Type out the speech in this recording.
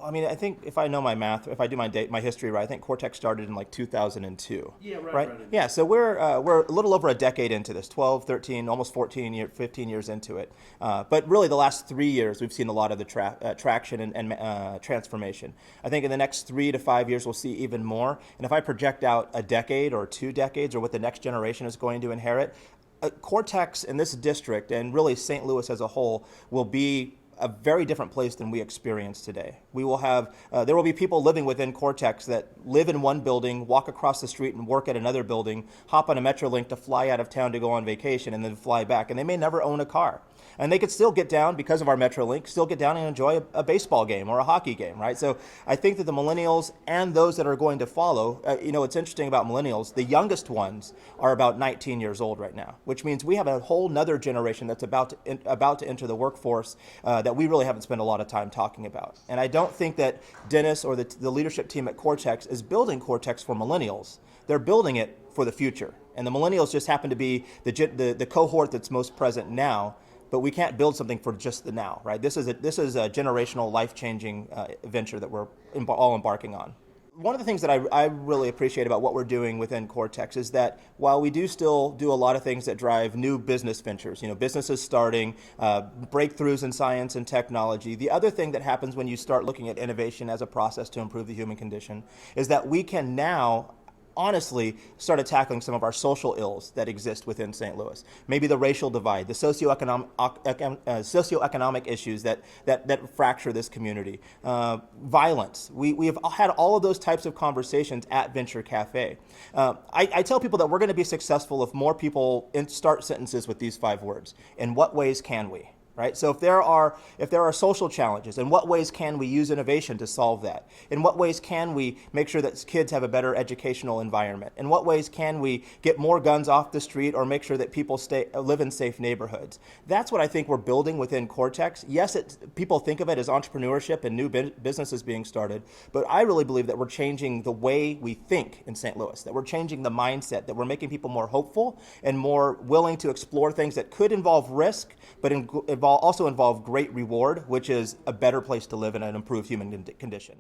I mean, I think if I know my math, if I do my history right, I think Cortex started in like 2002. Yeah, Right? Yeah, so we're a little over a decade into this, 12, 13, almost 15 years into it. But really, the last 3 years, we've seen a lot of the traction and transformation. I think in the next 3 to 5 years, we'll see even more. And if I project out a decade or 2 decades, or what the next generation is going to inherit, Cortex in this district, and really St. Louis as a whole, will be a very different place than we experience today. We will have, there will be people living within Cortex that live in one building, walk across the street and work at another building, hop on a Metrolink to fly out of town to go on vacation and then fly back. And they may never own a car. And they could still get down, because of our Metrolink, still get down and enjoy a baseball game or a hockey game, right? So I think that the millennials and those that are going to follow, it's interesting about millennials, the youngest ones are about 19 years old right now, which means we have a whole nother generation that's about to enter the workforce that we really haven't spent a lot of time talking about. And I don't think that Dennis or the leadership team at Cortex is building Cortex for millennials. They're building it for the future. And the millennials just happen to be the cohort that's most present now. But we can't build something for just the now, right? This is a generational, life-changing venture that we're all embarking on. One of the things that I really appreciate about what we're doing within Cortex is that while we do still do a lot of things that drive new business ventures, businesses starting, breakthroughs in science and technology, the other thing that happens when you start looking at innovation as a process to improve the human condition is that we can now honestly started tackling some of our social ills that exist within St. Louis. Maybe the racial divide, the socioeconomic issues that fracture this community, violence. We have had all of those types of conversations at Venture Cafe. I tell people that we're going to be successful if more people start sentences with these 5 words. In what ways can we? Right? So if there are social challenges, in what ways can we use innovation to solve that? In what ways can we make sure that kids have a better educational environment? In what ways can we get more guns off the street or make sure that people live in safe neighborhoods? That's what I think we're building within Cortex. Yes, people think of it as entrepreneurship and new businesses being started, but I really believe that we're changing the way we think in St. Louis, that we're changing the mindset, that we're making people more hopeful and more willing to explore things that could involve risk, but also involve great reward, which is a better place to live in an improved human condition.